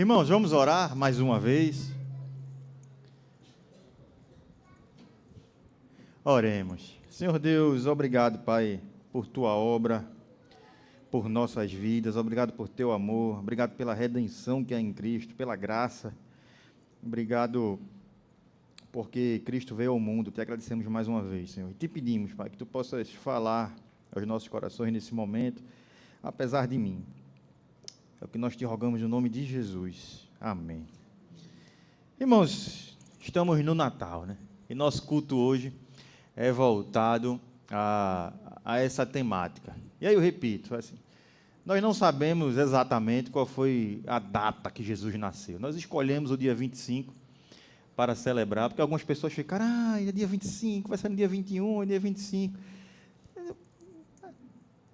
Irmãos, vamos orar mais uma vez. Oremos. Senhor Deus, obrigado, Pai, por Tua obra, por nossas vidas. Obrigado por Teu amor. Obrigado pela redenção que há em Cristo, pela graça. Obrigado porque Cristo veio ao mundo. Te agradecemos mais uma vez, Senhor. E te pedimos, Pai, que Tu possas falar aos nossos corações nesse momento, apesar de mim. É o que nós te rogamos no nome de Jesus. Amém. Irmãos, estamos no Natal, né? E nosso culto hoje é voltado a essa temática. E aí eu repito, assim, nós não sabemos exatamente qual foi a data que Jesus nasceu. Nós escolhemos o dia 25 para celebrar, porque algumas pessoas ficaram, é dia 25, vai ser no dia 21, é dia 25.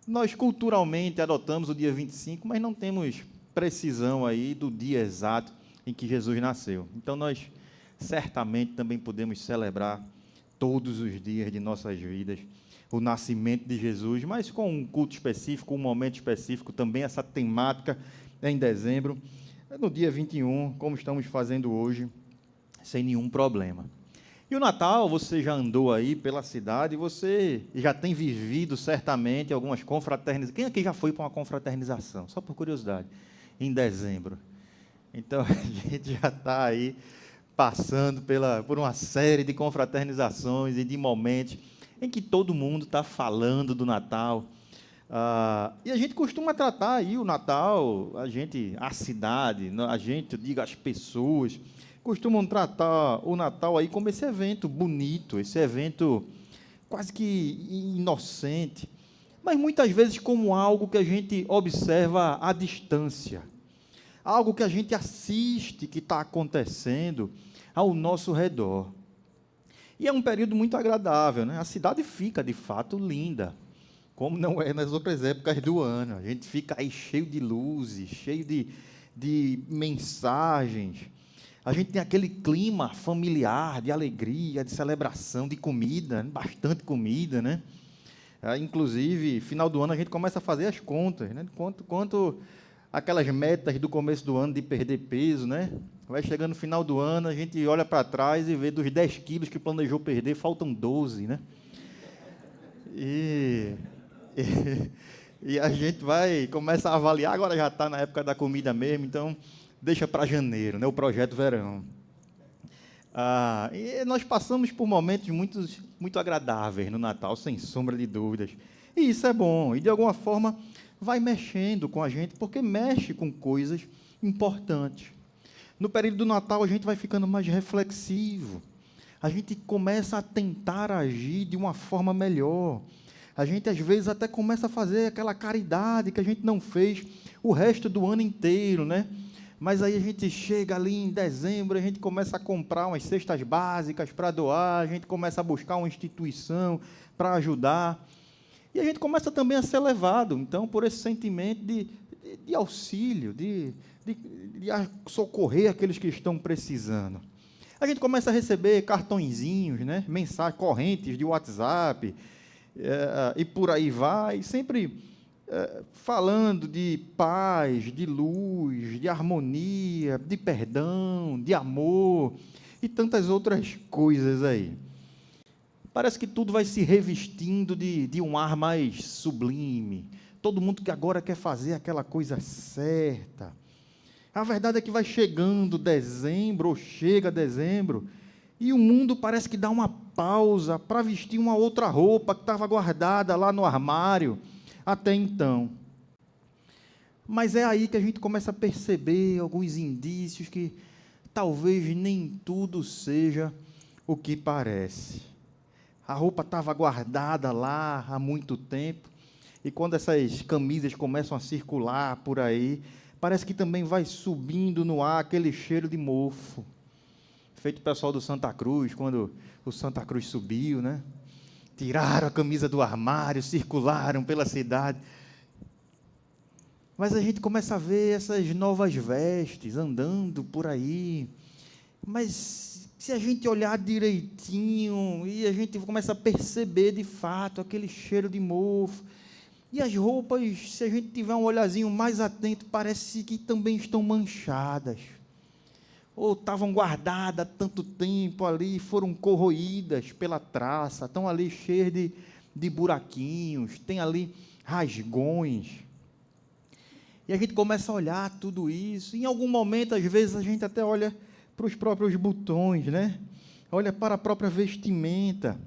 Nós culturalmente adotamos o dia 25, mas não temos precisão aí do dia exato em que Jesus nasceu. Então nós certamente também podemos celebrar todos os dias de nossas vidas o nascimento de Jesus, mas com um culto específico, um momento específico, também essa temática em dezembro, no dia 21, como estamos fazendo hoje, sem nenhum problema. E o Natal, você já andou aí pela cidade, você já tem vivido certamente algumas confraternizações. Quem aqui já foi para uma confraternização? Só por curiosidade, em dezembro. Então, a gente já está aí passando por uma série de confraternizações e de momentos em que todo mundo está falando do Natal. E a gente costuma tratar aí o Natal, a cidade, eu digo, as pessoas costumam tratar o Natal aí como esse evento bonito, esse evento quase que inocente, mas muitas vezes como algo que a gente observa à distância, algo que a gente assiste que está acontecendo ao nosso redor. E é um período muito agradável, né? A cidade fica, de fato, linda, como não é nas outras épocas do ano. A gente fica aí cheio de luzes, cheio de mensagens. A gente tem aquele clima familiar, de alegria, de celebração, de comida, bastante comida, né? Inclusive, final do ano a gente começa a fazer as contas, né? Quanto aquelas metas do começo do ano de perder peso, né? Vai chegando no final do ano, a gente olha para trás e vê dos 10 quilos que planejou perder, faltam 12, né? E a gente começa a avaliar, agora já está na época da comida mesmo, então deixa para janeiro, né? O projeto verão. E nós passamos por momentos muito agradáveis no Natal, sem sombra de dúvidas. E isso é bom, e de alguma forma vai mexendo com a gente, porque mexe com coisas importantes. No período do Natal, a gente vai ficando mais reflexivo. A gente começa a tentar agir de uma forma melhor. A gente, às vezes, até começa a fazer aquela caridade que a gente não fez o resto do ano inteiro, né? Mas aí a gente chega ali em dezembro, a gente começa a comprar umas cestas básicas para doar, a gente começa a buscar uma instituição para ajudar. E a gente começa também a ser levado, então, por esse sentimento de auxílio, de socorrer aqueles que estão precisando. A gente começa a receber cartõezinhos, né, mensagens, correntes de WhatsApp, e por aí vai, sempre falando de paz, de luz, de harmonia, de perdão, de amor e tantas outras coisas aí. Parece que tudo vai se revestindo de um ar mais sublime. Todo mundo que agora quer fazer aquela coisa certa. A verdade é que vai chegando dezembro, ou chega dezembro, e o mundo parece que dá uma pausa para vestir uma outra roupa que estava guardada lá no armário até então. Mas é aí que a gente começa a perceber alguns indícios que talvez nem tudo seja o que parece. A roupa estava guardada lá há muito tempo, e quando essas camisas começam a circular por aí, parece que também vai subindo no ar aquele cheiro de mofo. Feito o pessoal do Santa Cruz, quando o Santa Cruz subiu, né? Tiraram a camisa do armário, circularam pela cidade. Mas a gente começa a ver essas novas vestes andando por aí. Mas se a gente olhar direitinho, e a gente começa a perceber de fato aquele cheiro de mofo, E as roupas, se a gente tiver um olhazinho mais atento, parece que também estão manchadas. Ou estavam guardadas há tanto tempo ali, foram corroídas pela traça, estão ali cheias de buraquinhos, tem ali rasgões. E a gente começa a olhar tudo isso. Em algum momento, às vezes, a gente até olha para os próprios botões, né? Olha para a própria vestimenta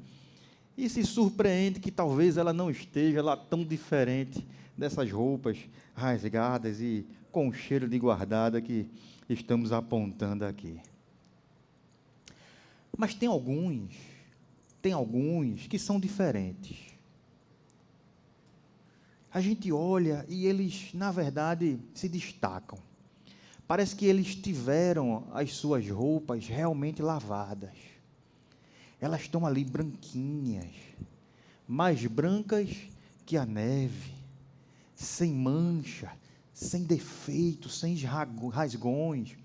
e se surpreende que talvez ela não esteja lá tão diferente dessas roupas rasgadas e com cheiro de guardada que estamos apontando aqui. Mas tem alguns que são diferentes. A gente olha e eles, na verdade, se destacam. Parece que eles tiveram as suas roupas realmente lavadas. Elas estão ali branquinhas, mais brancas que a neve, sem mancha, sem defeito, sem rasgões.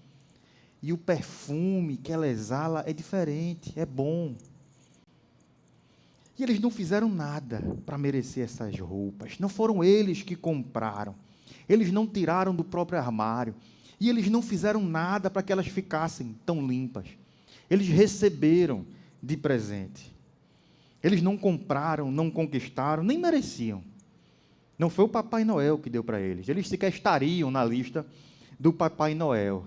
E o perfume que ela exala é diferente, é bom. E eles não fizeram nada para merecer essas roupas. Não foram eles que compraram. Eles não tiraram do próprio armário. E eles não fizeram nada para que elas ficassem tão limpas. Eles receberam de presente. Eles não compraram, não conquistaram, nem mereciam. Não foi o Papai Noel que deu para eles. Eles sequer estariam na lista do Papai Noel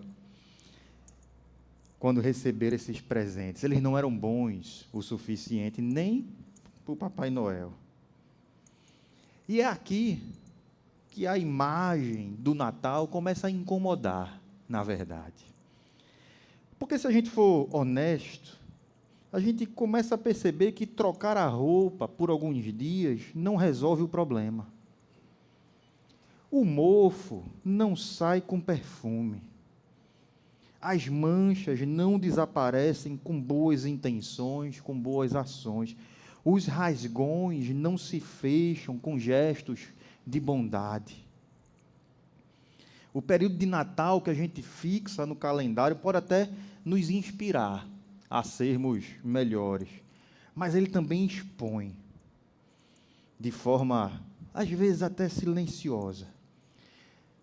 quando receberam esses presentes. Eles não eram bons o suficiente nem para o Papai Noel. E é aqui que a imagem do Natal começa a incomodar, na verdade. Porque se a gente for honesto, a gente começa a perceber que trocar a roupa por alguns dias não resolve o problema. O mofo não sai com perfume. As manchas não desaparecem com boas intenções, com boas ações. Os rasgões não se fecham com gestos de bondade. O período de Natal que a gente fixa no calendário pode até nos inspirar a sermos melhores, mas ele também expõe, de forma, às vezes até silenciosa,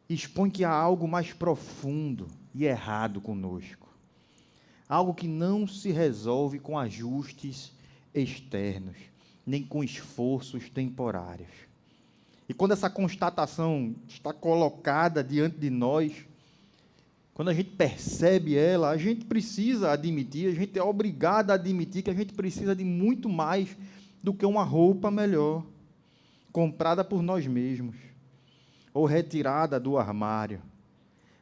expõe que há algo mais profundo e errado conosco, algo que não se resolve com ajustes externos, nem com esforços temporários. E quando essa constatação está colocada diante de nós, quando a gente percebe ela, a gente precisa admitir, a gente é obrigado a admitir que a gente precisa de muito mais do que uma roupa melhor, comprada por nós mesmos, ou retirada do armário.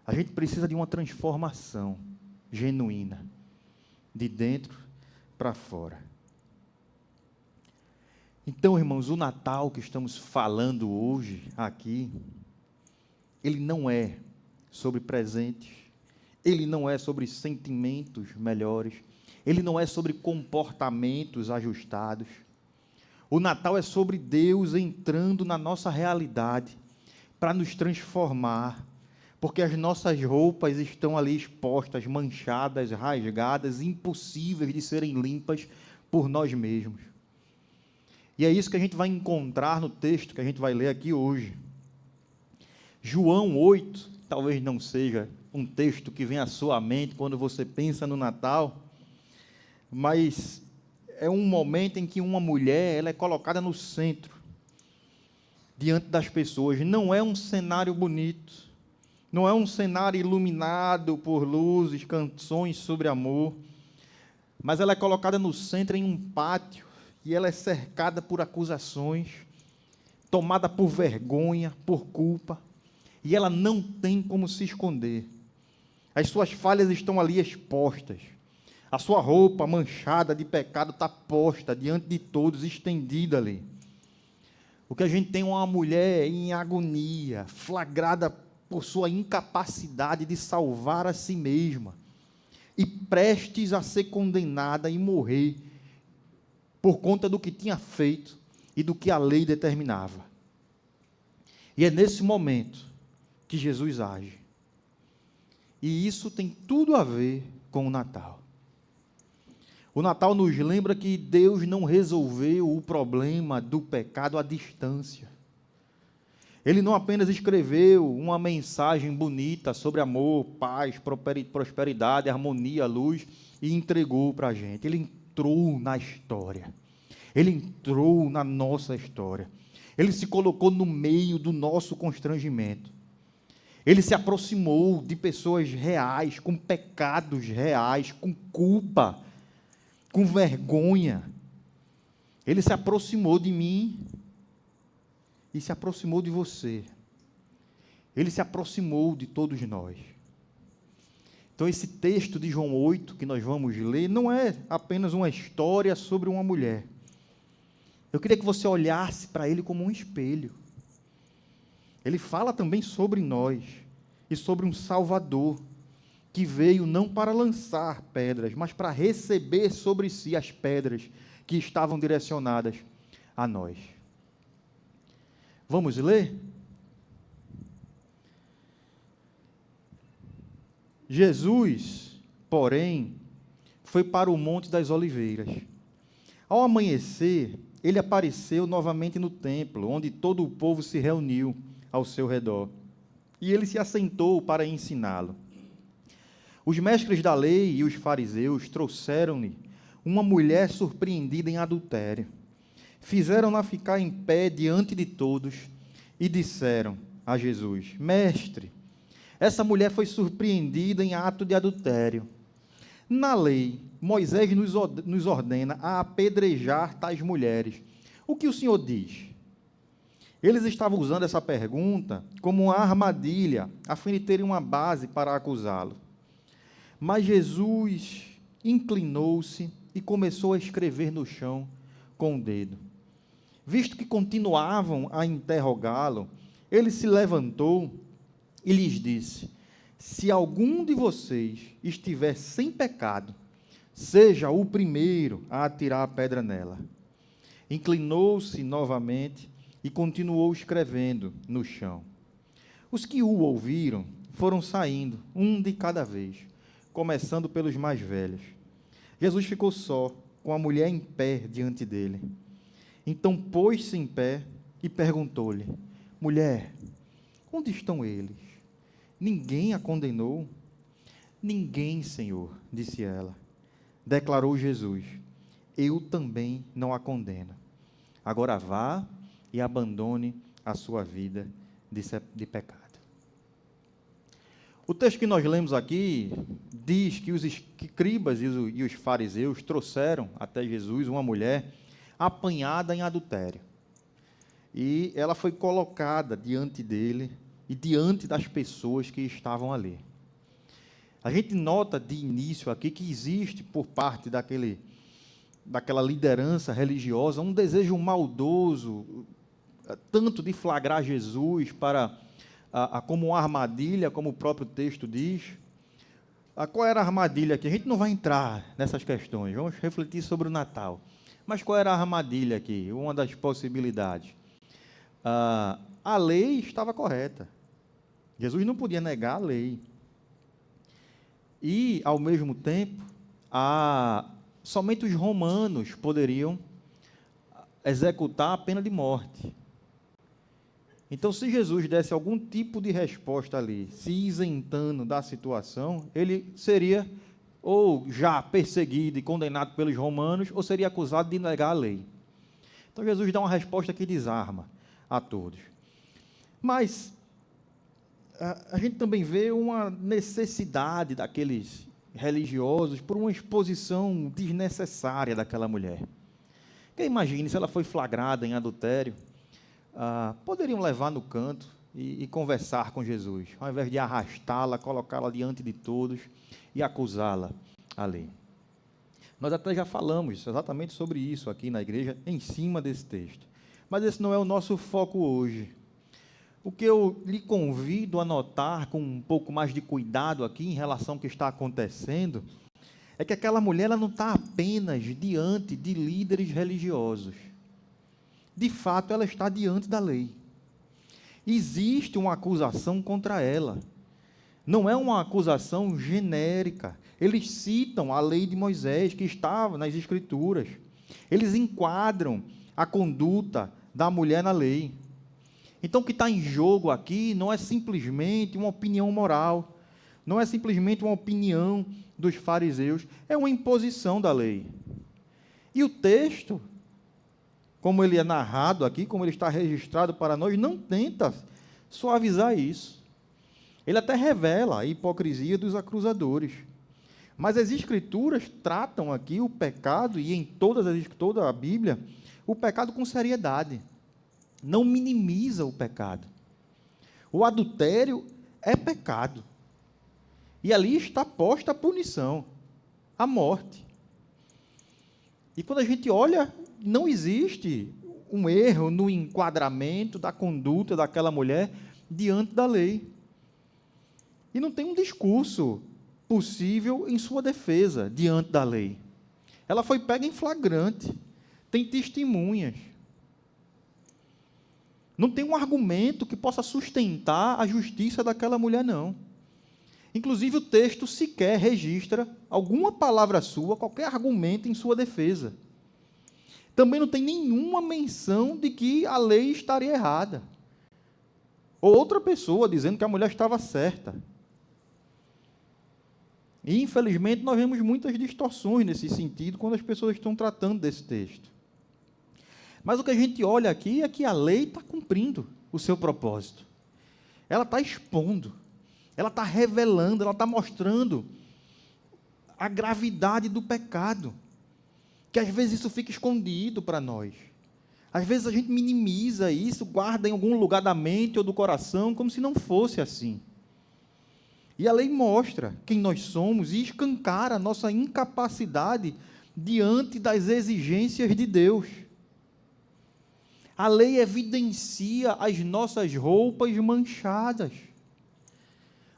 A gente precisa de uma transformação genuína, de dentro para fora. Então, irmãos, o Natal que estamos falando hoje aqui, ele não é sobre presentes, ele não é sobre sentimentos melhores, ele não é sobre comportamentos ajustados. O Natal é sobre Deus entrando na nossa realidade para nos transformar, porque as nossas roupas estão ali expostas, manchadas, rasgadas, impossíveis de serem limpas por nós mesmos. E é isso que a gente vai encontrar no texto que a gente vai ler aqui hoje. João 8, talvez não seja um texto que vem à sua mente quando você pensa no Natal, mas é um momento em que uma mulher ela é colocada no centro, diante das pessoas. Não é um cenário bonito, não é um cenário iluminado por luzes, canções sobre amor, mas ela é colocada no centro em um pátio, e ela é cercada por acusações, tomada por vergonha, por culpa, e ela não tem como se esconder. As suas falhas estão ali expostas. A sua roupa manchada de pecado está posta diante de todos, estendida ali. O que a gente tem é uma mulher em agonia, flagrada por sua incapacidade de salvar a si mesma, e prestes a ser condenada e morrer, por conta do que tinha feito e do que a lei determinava. E é nesse momento que Jesus age. E isso tem tudo a ver com o Natal. O Natal nos lembra que Deus não resolveu o problema do pecado à distância. Ele não apenas escreveu uma mensagem bonita sobre amor, paz, prosperidade, harmonia, luz e entregou para a gente. Ele entrou na história. Ele entrou na nossa história. Ele se colocou no meio do nosso constrangimento. Ele se aproximou de pessoas reais, com pecados reais, com culpa, com vergonha. Ele se aproximou de mim e se aproximou de você. Ele se aproximou de todos nós. Então, esse texto de João 8, que nós vamos ler, não é apenas uma história sobre uma mulher. Eu queria que você olhasse para ele como um espelho. Ele fala também sobre nós e sobre um Salvador que veio não para lançar pedras, mas para receber sobre si as pedras que estavam direcionadas a nós. Vamos ler? Jesus, porém, foi para o Monte das Oliveiras. Ao amanhecer, ele apareceu novamente no templo, onde todo o povo se reuniu ao seu redor. E ele se assentou para ensiná-lo. Os mestres da lei e os fariseus trouxeram-lhe uma mulher surpreendida em adultério. Fizeram-na ficar em pé diante de todos e disseram a Jesus: Mestre, essa mulher foi surpreendida em ato de adultério. Na lei, Moisés nos ordena a apedrejar tais mulheres. O que o Senhor diz? Eles estavam usando essa pergunta como uma armadilha, a fim de terem uma base para acusá-lo. Mas Jesus inclinou-se e começou a escrever no chão com o dedo. Visto que continuavam a interrogá-lo, ele se levantou e lhes disse: Se algum de vocês estiver sem pecado, seja o primeiro a atirar a pedra nela. Inclinou-se novamente e continuou escrevendo no chão. Os que o ouviram foram saindo, um de cada vez, começando pelos mais velhos. Jesus ficou só, com a mulher em pé diante dele. Então pôs-se em pé e perguntou-lhe: Mulher, onde estão eles? Ninguém a condenou? Ninguém, Senhor, disse ela. Declarou Jesus: Eu também não a condeno. Agora vá e abandone a sua vida de pecado. O texto que nós lemos aqui diz que os escribas e os fariseus trouxeram até Jesus uma mulher apanhada em adultério. E ela foi colocada diante dele e diante das pessoas que estavam ali. A gente nota de início aqui que existe por parte daquela liderança religiosa um desejo maldoso, tanto de flagrar Jesus como uma armadilha, como o próprio texto diz. Qual era a armadilha aqui? A gente não vai entrar nessas questões, vamos refletir sobre o Natal. Mas qual era a armadilha aqui? Uma das possibilidades. A lei estava correta. Jesus não podia negar a lei. E, ao mesmo tempo, somente os romanos poderiam executar a pena de morte. Então, se Jesus desse algum tipo de resposta ali, se isentando da situação, ele seria ou já perseguido e condenado pelos romanos, ou seria acusado de negar a lei. Então, Jesus dá uma resposta que desarma a todos. Mas a gente também vê uma necessidade daqueles religiosos por uma exposição desnecessária daquela mulher. Quem imagine se ela foi flagrada em adultério, poderiam levar no canto e conversar com Jesus, ao invés de arrastá-la, colocá-la diante de todos e acusá-la ali. Nós até já falamos exatamente sobre isso aqui na igreja, em cima desse texto. Mas esse não é o nosso foco hoje. O que eu lhe convido a notar com um pouco mais de cuidado aqui em relação ao que está acontecendo, é que aquela mulher ela não está apenas diante de líderes religiosos. De fato, ela está diante da lei. Existe uma acusação contra ela. Não é uma acusação genérica. Eles citam a lei de Moisés, que estava nas Escrituras. Eles enquadram a conduta da mulher na lei. Então, o que está em jogo aqui não é simplesmente uma opinião moral, não é simplesmente uma opinião dos fariseus, é uma imposição da lei. E o texto, como ele é narrado aqui, como ele está registrado para nós, não tenta suavizar isso. Ele até revela a hipocrisia dos acusadores. Mas as Escrituras tratam aqui o pecado, e em toda a Bíblia, o pecado com seriedade. Não minimiza o pecado. O adultério é pecado. E ali está posta a punição, a morte. E quando a gente olha, não existe um erro no enquadramento da conduta daquela mulher diante da lei. E não tem um discurso possível em sua defesa diante da lei. Ela foi pega em flagrante, tem testemunhas. Não tem um argumento que possa sustentar a justiça daquela mulher, não. Inclusive, o texto sequer registra alguma palavra sua, qualquer argumento em sua defesa. Também não tem nenhuma menção de que a lei estaria errada. Ou outra pessoa dizendo que a mulher estava certa. E, infelizmente, nós vemos muitas distorções nesse sentido quando as pessoas estão tratando desse texto. Mas o que a gente olha aqui é que a lei está cumprindo o seu propósito. Ela está expondo, ela está revelando, ela está mostrando a gravidade do pecado. Que às vezes isso fica escondido para nós. Às vezes a gente minimiza isso, guarda em algum lugar da mente ou do coração, como se não fosse assim. E a lei mostra quem nós somos e escancara a nossa incapacidade diante das exigências de Deus. A lei evidencia as nossas roupas manchadas.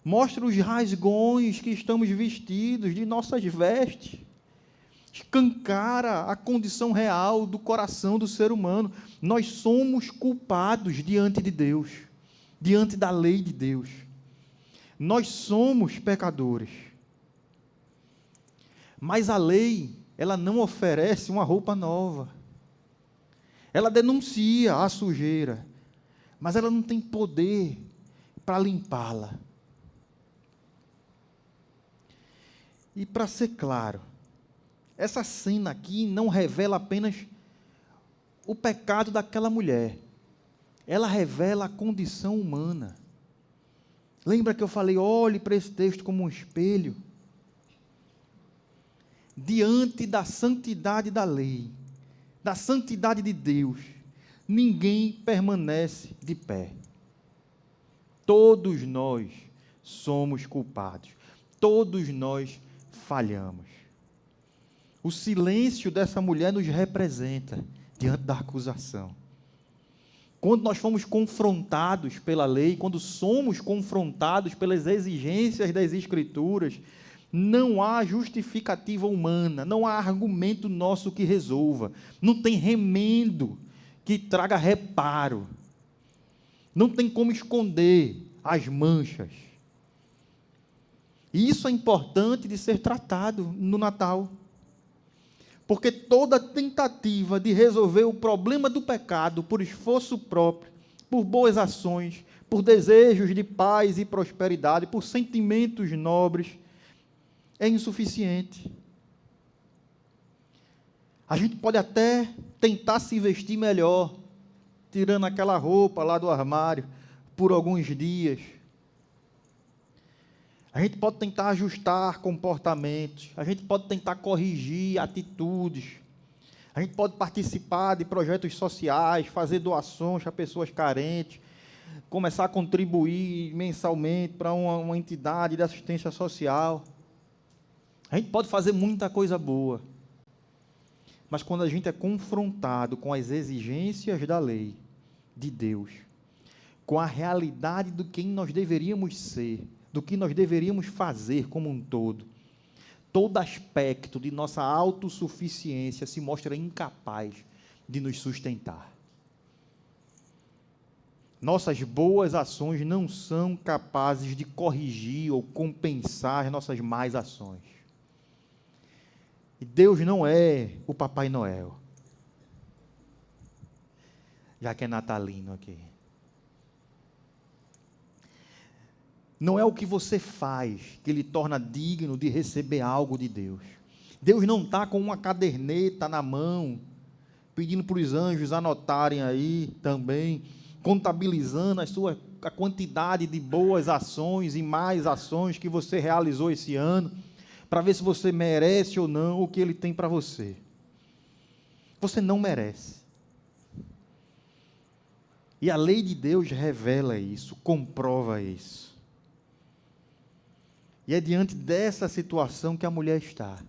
Mostra os rasgões que estamos vestidos de nossas vestes. Escancara a condição real do coração do ser humano. Nós somos culpados diante de Deus, diante da lei de Deus. Nós somos pecadores. Mas a lei, ela não oferece uma roupa nova. Ela denuncia a sujeira, mas ela não tem poder para limpá-la. E para ser claro, essa cena aqui não revela apenas o pecado daquela mulher. Ela revela a condição humana. Lembra que eu falei, olhe para esse texto como um espelho? Diante da santidade da lei, da santidade de Deus, ninguém permanece de pé. Todos nós somos culpados. Todos nós falhamos. O silêncio dessa mulher nos representa diante da acusação. Quando nós fomos confrontados pela lei, quando somos confrontados pelas exigências das Escrituras, não há justificativa humana, não há argumento nosso que resolva, não tem remendo que traga reparo, não tem como esconder as manchas. E isso é importante de ser tratado no Natal. Porque toda tentativa de resolver o problema do pecado por esforço próprio, por boas ações, por desejos de paz e prosperidade, por sentimentos nobres, é insuficiente. A gente pode até tentar se vestir melhor, tirando aquela roupa lá do armário por alguns dias. A gente pode tentar ajustar comportamentos, a gente pode tentar corrigir atitudes, a gente pode participar de projetos sociais, fazer doações para pessoas carentes, começar a contribuir mensalmente para uma entidade de assistência social. A gente pode fazer muita coisa boa, mas quando a gente é confrontado com as exigências da lei, de Deus, com a realidade do quem nós deveríamos ser, do que nós deveríamos fazer como um todo, todo aspecto de nossa autossuficiência se mostra incapaz de nos sustentar. Nossas boas ações não são capazes de corrigir ou compensar as nossas más ações. E Deus não é o Papai Noel, já que é natalino aqui. Não é o que você faz que lhe torna digno de receber algo de Deus. Deus não está com uma caderneta na mão, pedindo para os anjos anotarem aí também, contabilizando a quantidade de boas ações e mais ações que você realizou esse ano, para ver se você merece ou não o que Ele tem para você. Você não merece. E a lei de Deus revela isso, comprova isso. E é diante dessa situação que a mulher está.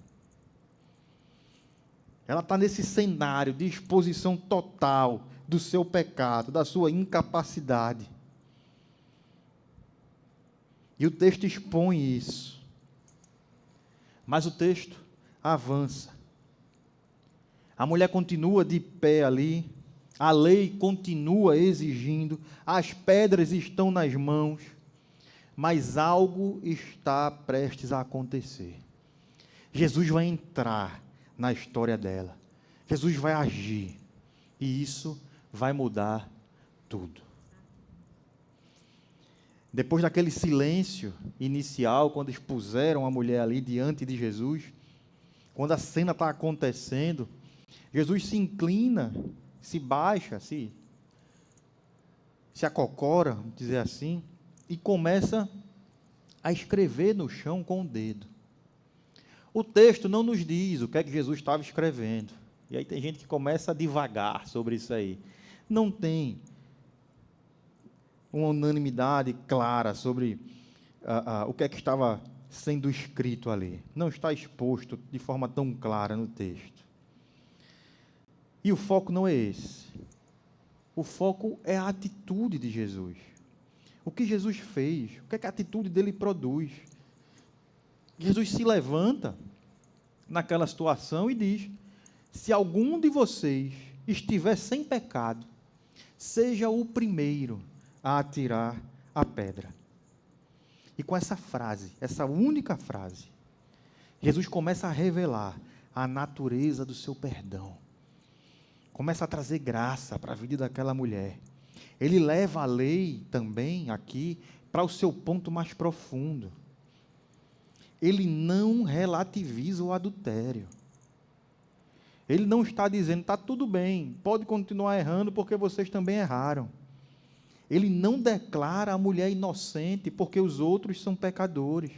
Ela está nesse cenário de exposição total do seu pecado, da sua incapacidade. E o texto expõe isso. Mas o texto avança. A mulher continua de pé ali, a lei continua exigindo, as pedras estão nas mãos, mas algo está prestes a acontecer. Jesus vai entrar na história dela. Jesus vai agir. E isso vai mudar tudo. Depois daquele silêncio inicial, quando expuseram a mulher ali diante de Jesus, quando a cena está acontecendo, Jesus se inclina, se baixa, se acocora, vamos dizer assim, e começa a escrever no chão com o dedo. O texto não nos diz o que é que Jesus estava escrevendo. E aí tem gente que começa a divagar sobre isso aí. Não tem uma unanimidade clara sobre o que é que estava sendo escrito ali. Não está exposto de forma tão clara no texto. E o foco não é esse. O foco é a atitude de Jesus. O que Jesus fez, o que é que a atitude dele produz. Jesus se levanta naquela situação e diz: se algum de vocês estiver sem pecado, seja o primeiro a atirar a pedra. E com essa frase, essa única frase, Jesus começa a revelar a natureza do seu perdão. Começa a trazer graça para a vida daquela mulher. Ele leva a lei também aqui para o seu ponto mais profundo. Ele não relativiza o adultério. Ele não está dizendo, está tudo bem, pode continuar errando porque vocês também erraram. Ele não declara a mulher inocente porque os outros são pecadores.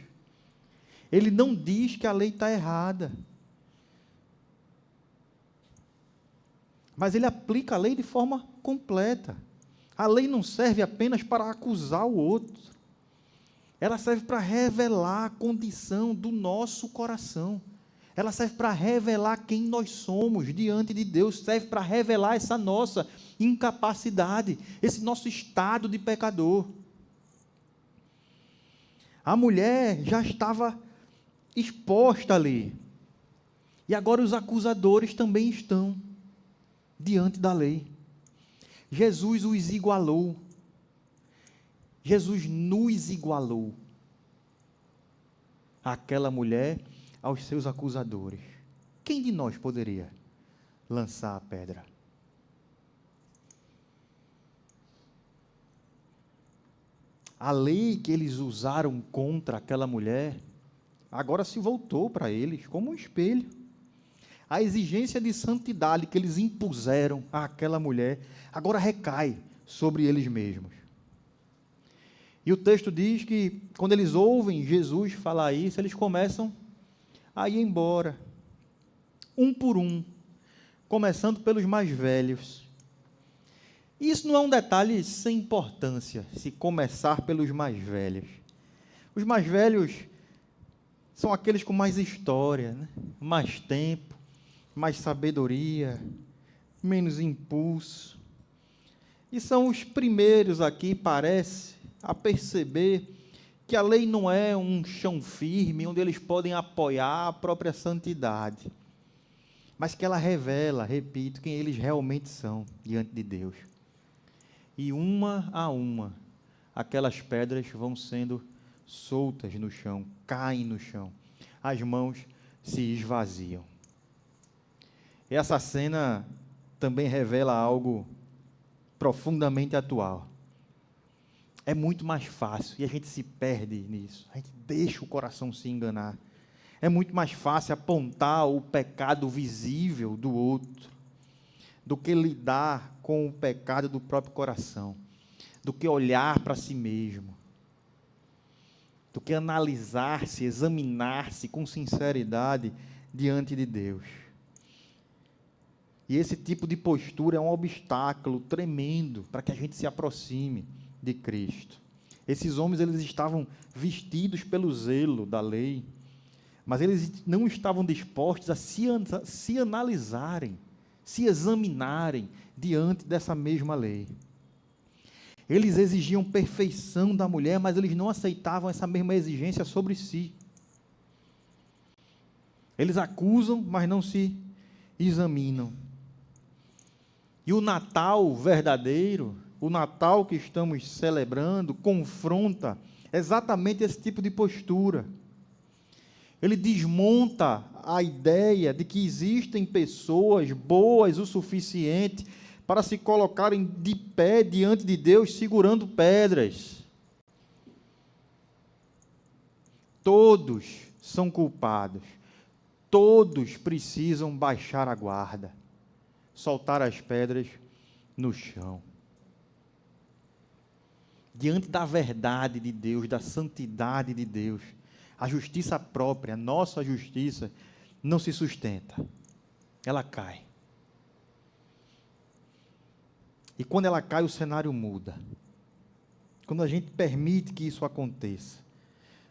Ele não diz que a lei está errada. Mas ele aplica a lei de forma completa. A lei não serve apenas para acusar o outro. Ela serve para revelar a condição do nosso coração. Ela serve para revelar quem nós somos diante de Deus. Serve para revelar essa nossa incapacidade, esse nosso estado de pecador. A mulher já estava exposta ali. E agora os acusadores também estão diante da lei. Jesus os igualou. Jesus nos igualou. Aquela mulher aos seus acusadores. Quem de nós poderia lançar a pedra? A lei que eles usaram contra aquela mulher, agora se voltou para eles como um espelho. A exigência de santidade que eles impuseram àquela mulher, agora recai sobre eles mesmos. E o texto diz que, quando eles ouvem Jesus falar isso, eles começam a ir embora, um por um, começando pelos mais velhos. E isso não é um detalhe sem importância, se começar pelos mais velhos. Os mais velhos são aqueles com mais história, né? Mais tempo, mais sabedoria, menos impulso. E são os primeiros aqui, parece, a perceber que a lei não é um chão firme, onde eles podem apoiar a própria santidade, mas que ela revela, repito, quem eles realmente são diante de Deus. E uma a uma, aquelas pedras vão sendo soltas no chão, caem no chão, as mãos se esvaziam. Essa cena também revela algo profundamente atual. É muito mais fácil, e a gente se perde nisso. A gente deixa o coração se enganar. É muito mais fácil apontar o pecado visível do outro do que lidar com o pecado do próprio coração, do que olhar para si mesmo, do que analisar-se, examinar-se com sinceridade diante de Deus. E esse tipo de postura é um obstáculo tremendo para que a gente se aproxime de Cristo. Esses homens, eles estavam vestidos pelo zelo da lei, mas eles não estavam dispostos a se analisarem, se examinarem diante dessa mesma lei. Eles exigiam perfeição da mulher, mas eles não aceitavam essa mesma exigência sobre si. Eles acusam, mas não se examinam. E o Natal verdadeiro, o Natal que estamos celebrando, confronta exatamente esse tipo de postura. Ele desmonta a ideia de que existem pessoas boas o suficiente para se colocarem de pé diante de Deus segurando pedras. Todos são culpados. Todos precisam baixar a guarda, soltar as pedras no chão. Diante da verdade de Deus, da santidade de Deus, a justiça própria, a nossa justiça, não se sustenta. Ela cai. E quando ela cai, o cenário muda. Quando a gente permite que isso aconteça.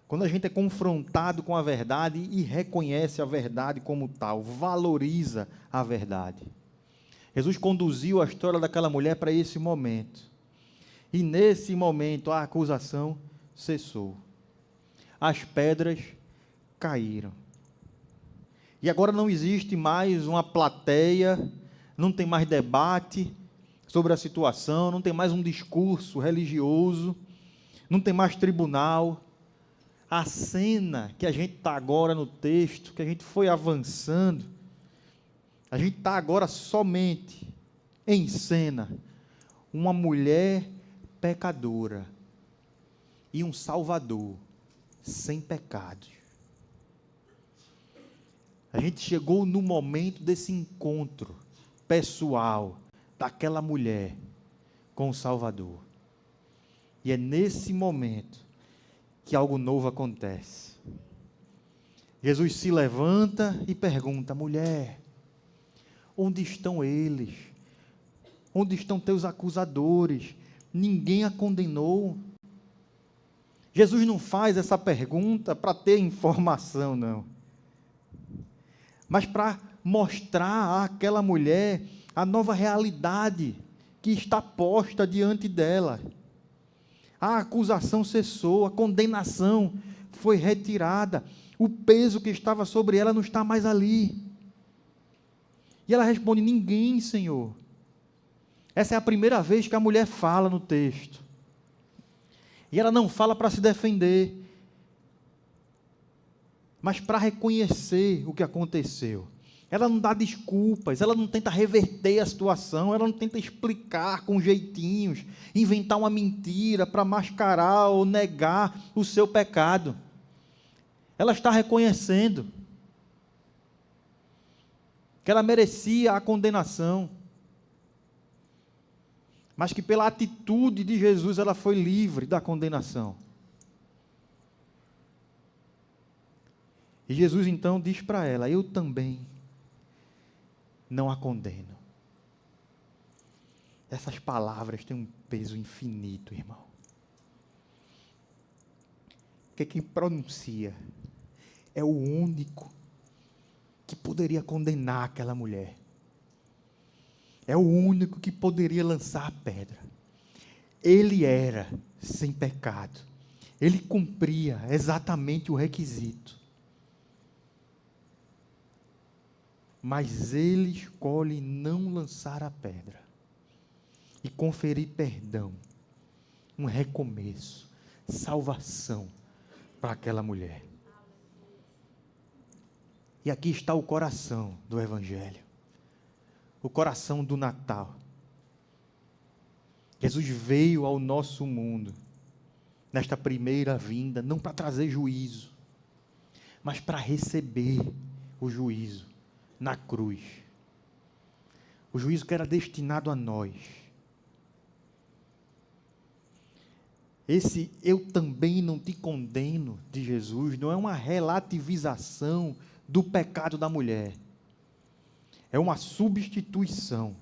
Quando a gente é confrontado com a verdade e reconhece a verdade como tal, valoriza a verdade. Jesus conduziu a história daquela mulher para esse momento. E nesse momento a acusação cessou. As pedras caíram. E agora não existe mais uma plateia, não tem mais debate sobre a situação, não tem mais um discurso religioso, não tem mais tribunal. A cena que a gente está agora no texto, que a gente foi avançando, a gente está agora somente em cena, uma mulher pecadora e um Salvador sem pecados. A gente chegou no momento desse encontro pessoal daquela mulher com o Salvador. E é nesse momento que algo novo acontece. Jesus se levanta e pergunta: mulher, onde estão eles? Onde estão teus acusadores? Ninguém a condenou? Jesus não faz essa pergunta para ter informação, não. Mas para mostrar àquela mulher a nova realidade que está posta diante dela. A acusação cessou, a condenação foi retirada, o peso que estava sobre ela não está mais ali. E ela responde: ninguém, Senhor. Essa é a primeira vez que a mulher fala no texto. E ela não fala para se defender, mas para reconhecer o que aconteceu. Ela não dá desculpas, ela não tenta reverter a situação, ela não tenta explicar com jeitinhos, inventar uma mentira para mascarar ou negar o seu pecado. Ela está reconhecendo que ela merecia a condenação, mas que pela atitude de Jesus ela foi livre da condenação. E Jesus então diz para ela: eu também não a condeno. Essas palavras têm um peso infinito, irmão. Porque quem pronuncia é o único que poderia condenar aquela mulher. É o único que poderia lançar a pedra. Ele era sem pecado. Ele cumpria exatamente o requisito. Mas ele escolhe não lançar a pedra e conferir perdão, um recomeço, salvação para aquela mulher. E aqui está o coração do Evangelho, o coração do Natal. Jesus veio ao nosso mundo nesta primeira vinda, não para trazer juízo, mas para receber o juízo na cruz. O juízo que era destinado a nós. Esse eu também não te condeno de Jesus não é uma relativização do pecado da mulher. É uma substituição.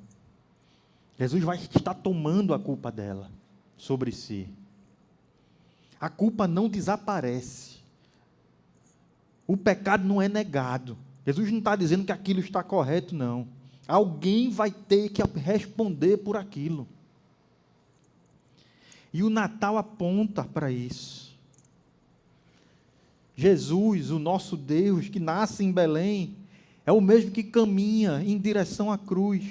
Jesus vai estar tomando a culpa dela sobre si. A culpa não desaparece. O pecado não é negado. Jesus não está dizendo que aquilo está correto, não. Alguém vai ter que responder por aquilo. E o Natal aponta para isso. Jesus, o nosso Deus, que nasce em Belém, é o mesmo que caminha em direção à cruz.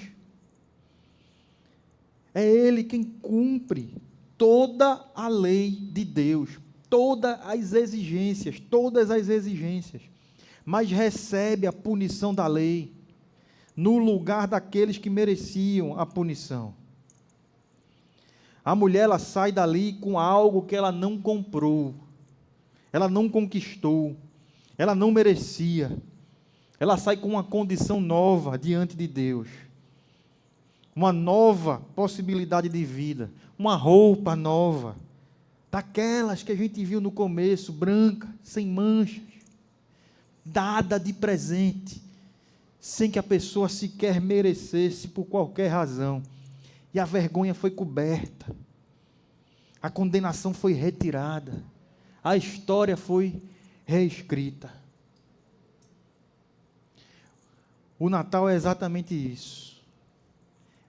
É Ele quem cumpre toda a lei de Deus, todas as exigências, mas recebe a punição da lei, no lugar daqueles que mereciam a punição. A mulher, ela sai dali com algo que ela não comprou, ela não conquistou, ela não merecia. Ela sai com uma condição nova diante de Deus, uma nova possibilidade de vida, uma roupa nova, daquelas que a gente viu no começo, branca, sem manchas, dada de presente, sem que a pessoa sequer merecesse por qualquer razão. E a vergonha foi coberta, a condenação foi retirada, a história foi reescrita. O Natal é exatamente isso.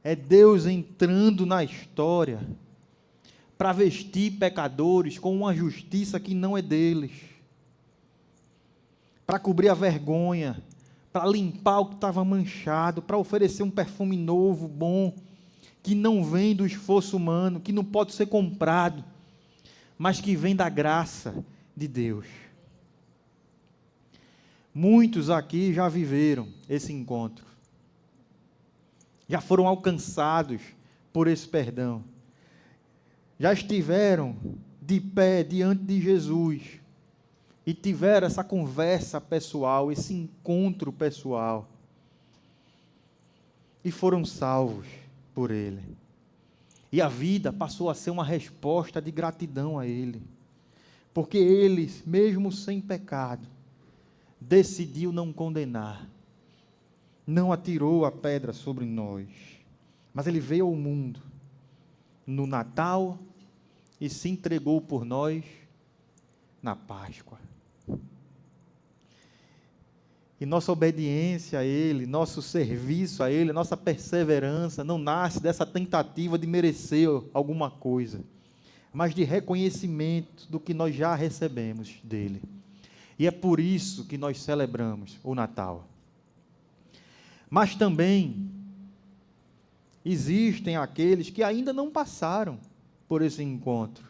É Deus entrando na história para vestir pecadores com uma justiça que não é deles, para cobrir a vergonha, para limpar o que estava manchado, para oferecer um perfume novo, bom, que não vem do esforço humano, que não pode ser comprado, mas que vem da graça de Deus. Muitos aqui já viveram esse encontro, já foram alcançados por esse perdão, já estiveram de pé diante de Jesus e tiveram essa conversa pessoal, esse encontro pessoal, e foram salvos por Ele. E a vida passou a ser uma resposta de gratidão a Ele, porque Ele, mesmo sem pecado, decidiu não condenar, não atirou a pedra sobre nós, mas Ele veio ao mundo no Natal e se entregou por nós na Páscoa. E nossa obediência a Ele, nosso serviço a Ele, nossa perseverança não nasce dessa tentativa de merecer alguma coisa, mas de reconhecimento do que nós já recebemos dEle. E é por isso que nós celebramos o Natal. Mas também existem aqueles que ainda não passaram por esse encontro.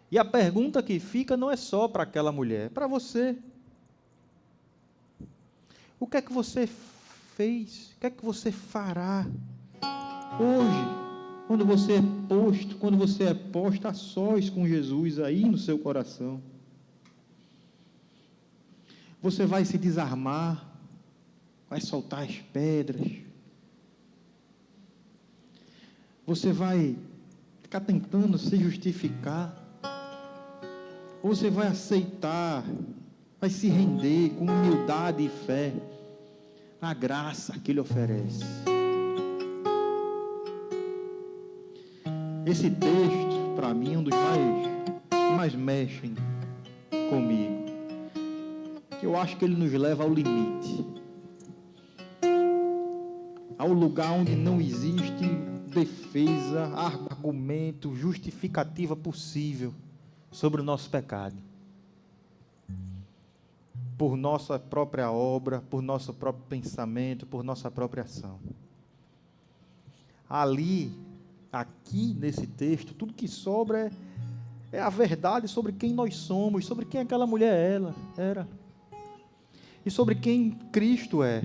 E a pergunta que fica não é só para aquela mulher, é para você. O que é que você fez? O que é que você fará hoje, quando você é posto a sós com Jesus aí no seu coração? Você vai se desarmar, vai soltar as pedras, você vai ficar tentando se justificar, ou você vai aceitar, vai se render com humildade e fé à graça que Ele oferece. Esse texto, para mim, é um dos que mais mexem comigo, que eu acho que ele nos leva ao limite, ao lugar onde não existe defesa, argumento, justificativa possível sobre o nosso pecado, por nossa própria obra, por nosso próprio pensamento, por nossa própria ação. Aqui nesse texto, tudo que sobra é a verdade sobre quem nós somos, sobre quem aquela mulher era, e sobre quem Cristo é.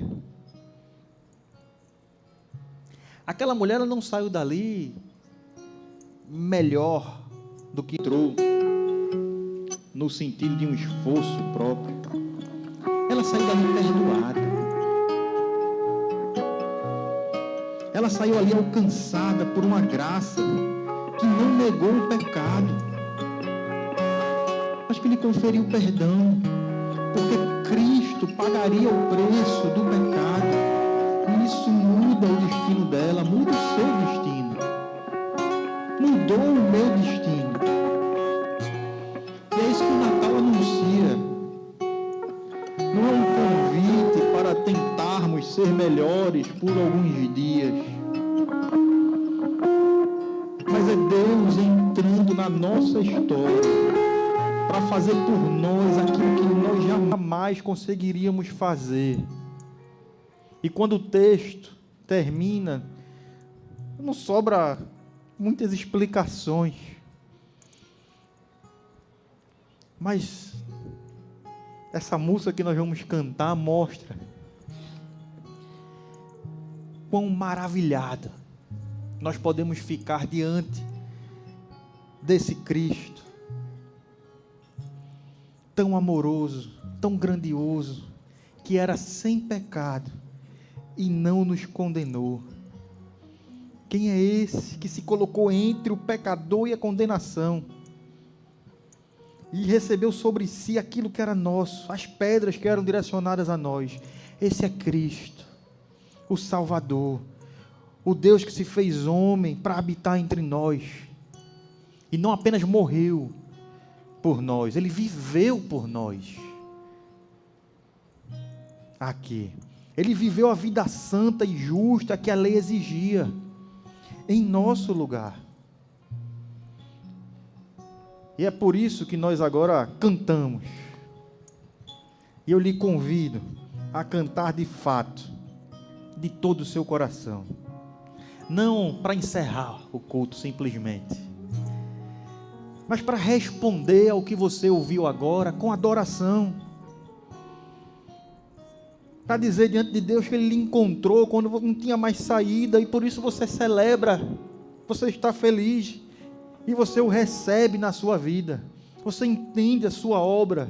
Aquela mulher, ela não saiu dali melhor do que entrou no sentido de um esforço próprio. Ela saiu dali perdoada. Ela saiu ali alcançada por uma graça que não negou o pecado, mas que lhe conferiu perdão, porque Cristo pagaria o preço do pecado. E isso muda o destino dela, muda o seu destino. Mudou o meu destino. E é isso que o Natal anuncia. Não é um convite para tentarmos ser melhores por alguns dias, mas é Deus entrando na nossa história para fazer por nós aquilo que nós jamais conseguiríamos fazer. E quando o texto termina, não sobra muitas explicações, mas essa música que nós vamos cantar mostra quão maravilhada nós podemos ficar diante desse Cristo tão amoroso, tão grandioso, que era sem pecado e não nos condenou. Quem é esse que se colocou entre o pecador e a condenação e recebeu sobre si aquilo que era nosso, as pedras que eram direcionadas a nós? Esse é Cristo, o Salvador, o Deus que se fez homem para habitar entre nós, e não apenas morreu por nós, Ele viveu por nós. Aqui, Ele viveu a vida santa e justa que a lei exigia, em nosso lugar. E é por isso que nós agora cantamos. E eu lhe convido a cantar de fato, de todo o seu coração. Não para encerrar o culto simplesmente, mas para responder ao que você ouviu agora com adoração. Para dizer diante de Deus que Ele lhe encontrou quando não tinha mais saída, e por isso você celebra, você está feliz, e você o recebe na sua vida, você entende a sua obra.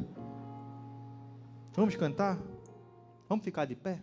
Vamos cantar? Vamos ficar de pé?